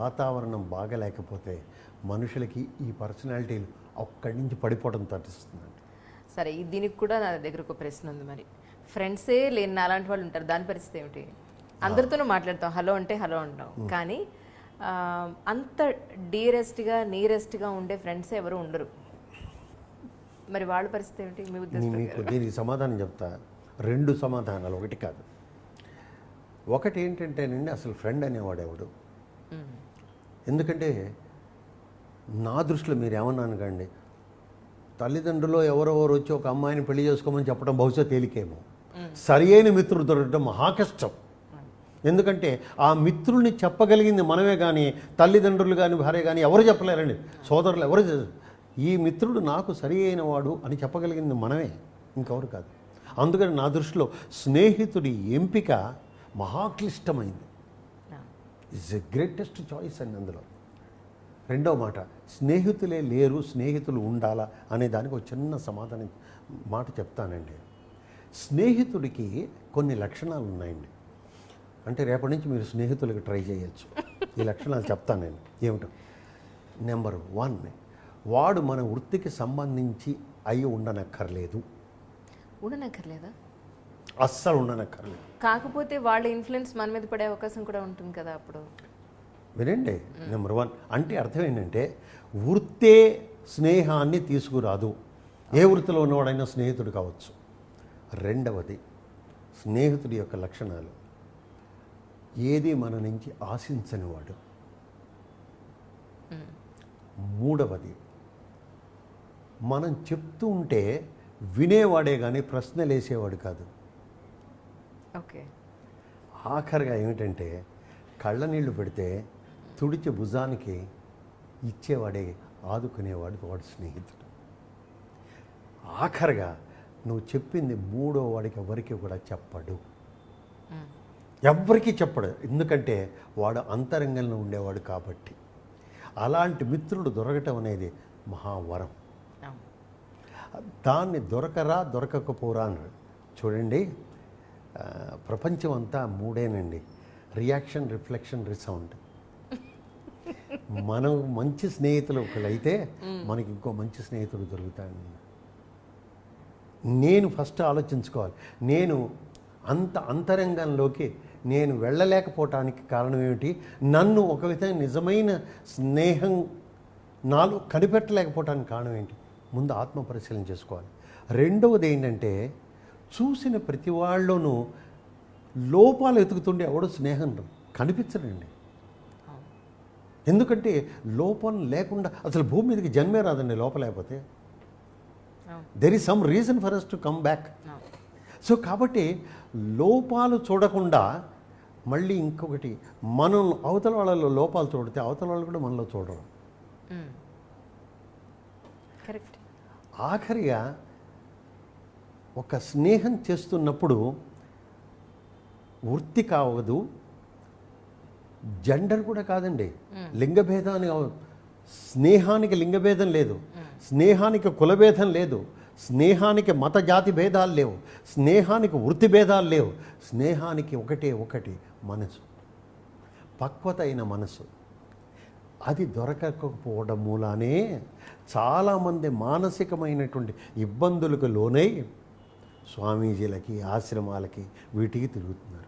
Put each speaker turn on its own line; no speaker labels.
వాతావరణం బాగలేకపోతే మనుషులకి ఈ పర్సనాలిటీలు అక్కడి నుంచి పడిపోవడం తటిస్తుందండి.
సరే, దీనికి కూడా నా దగ్గర ఒక ప్రశ్న ఉంది. మరి ఫ్రెండ్సే లేని అలాంటి వాళ్ళు ఉంటారు, దాని పరిస్థితి ఏమిటి? అందరితోనూ మాట్లాడతాం, హలో అంటే హలో అంటాం, కానీ అంత డీరెస్ట్గా నీరెస్ట్గా ఉండే ఫ్రెండ్స్ ఎవరు ఉండరు. మరి వాళ్ళ పరిస్థితి ఏమిటి మీ ఉద్దేశం?
మీకు దీనికి సమాధానం చెప్తా. 2 సమాధానాలు, ఒకటి కాదు. ఒకటి ఏంటంటేనండి, అసలు ఫ్రెండ్ అనేవాడు ఎవడు? ఎందుకంటే నా దృష్టిలో మీరు ఏమన్నాను కండి, తల్లిదండ్రులు ఎవరెవరు వచ్చి ఒక అమ్మాయిని పెళ్లి చేసుకోమని చెప్పడం బహుశా తేలికేమో, సరి అయిన మిత్రుడు దొరకడం మహా కష్టం. ఎందుకంటే ఆ మిత్రుల్ని చెప్పగలిగింది మనమే, కానీ తల్లిదండ్రులు కానీ భార్య కానీ ఎవరు చెప్పలేరండి, సోదరులు ఎవరు. ఈ మిత్రుడు నాకు సరి అయిన వాడు అని చెప్పగలిగింది మనమే, ఇంకెవరు కాదు. అందుకని నా దృష్టిలో స్నేహితుడి ఎంపిక మహాక్లిష్టమైంది. ఇట్స్ ఎ గ్రేటెస్ట్ చాయిస్ అండి. అందులో రెండో మాట, స్నేహితులే లేరు, స్నేహితులు ఉండాలా అనే దానికి ఒక చిన్న సమాధానం మాట చెప్తానండి. స్నేహితుడికి కొన్ని లక్షణాలు ఉన్నాయండి. అంటే రేపటి నుంచి మీరు స్నేహితులకు ట్రై చేయొచ్చు. ఈ లక్షణాలు చెప్తాను నేను. ఏమిటో, నెంబర్ 1, వాడు మన వృత్తికి సంబంధించి అయి ఉండనక్కర్లేదు.
ఉండనక్కర్లేదా?
అస్సలు ఉండనక్కర్లేదు.
కాకపోతే వాళ్ళ ఇన్ఫ్లుయెన్స్ మన మీద పడే అవకాశం కూడా ఉంటుంది కదా అప్పుడు.
వినండి, నెంబర్ 1 అంటే అర్థం ఏంటంటే, వృత్తే స్నేహాన్ని తీసుకురాదు. ఏ వృత్తిలో ఉన్నవాడైనా స్నేహితుడు కావచ్చు. రెండవది, స్నేహితుడి యొక్క లక్షణాలు, ఏది మన నుంచి ఆశించనివాడు. మూడవది, మనం చెప్తూ ఉంటే వినేవాడే కానీ ప్రశ్నలు వేసేవాడు కాదు.
ఓకే.
ఆఖరిగా ఏమిటంటే, కళ్ళ నీళ్లు పెడితే తుడిచి భుజానికి ఇచ్చేవాడే, ఆదుకునేవాడు వాడు స్నేహితుడు. ఆఖరిగా నువ్వు చెప్పింది మూడో వాడికి ఎవరికి కూడా చెప్పడు, ఎవ్వరికీ చెప్పడు. ఎందుకంటే వాడు అంతరంగంలో ఉండేవాడు కాబట్టి. అలాంటి మిత్రుడు దొరకటం అనేది మహావరం. దాన్ని దొరకకపోరా అన్నాడు. చూడండి, ప్రపంచం అంతా 3 రియాక్షన్, రిఫ్లెక్షన్, రిసౌండ్. మనం మంచి స్నేహితులు ఒకళ్ళైతే మనకి ఇంకో మంచి స్నేహితుడు దొరుకుతాడు. నేను ఫస్ట్ ఆలోచించుకోవాలి, నేను అంత అంతరంగంలోకి నేను వెళ్ళలేకపోవటానికి కారణం ఏమిటి, నన్ను ఒక విధంగా నిజమైన స్నేహం నాలో కనిపెట్టలేకపోవటానికి కారణం ఏంటి, ముందు ఆత్మ పరిశీలన చేసుకోవాలి. రెండవది ఏంటంటే, చూసిన ప్రతి వాళ్ళలోనూ లోపాలు ఎతుకుతుండే ఎవడో స్నేహం కనిపించడండి. ఎందుకంటే లోపం లేకుండా అసలు భూమి మీదకి జన్మే రాదండి లోపలేకపోతే. There is some reason for us to come back. So కాబట్టి లోపాలు చూడకుండా, మళ్ళీ ఇంకొకటి, మనం అవతల వాళ్ళలో లోపాలు చూడితే అవతల వాళ్ళు కూడా మనలో చూడరు.
కరెక్ట్.
ఆఖరిగా ఒక స్నేహం చేస్తున్నప్పుడు వృత్తి కావదు, జెండర్ కూడా కాదండి, లింగభేదాన్ని. స్నేహానికి లింగభేదం లేదు, స్నేహానికి కులభేదం లేదు, స్నేహానికి మత జాతి భేదాలు లేవు, స్నేహానికి వృత్తి భేదాలు లేవు. స్నేహానికి ఒకటి మనసు, పక్వత అయిన మనసు. అది దొరకకపోవడం మూలానే చాలామంది మానసికమైనటువంటి ఇబ్బందులకు లోనై స్వామీజీలకి, ఆశ్రమాలకి, వీటికి తిరుగుతున్నారు.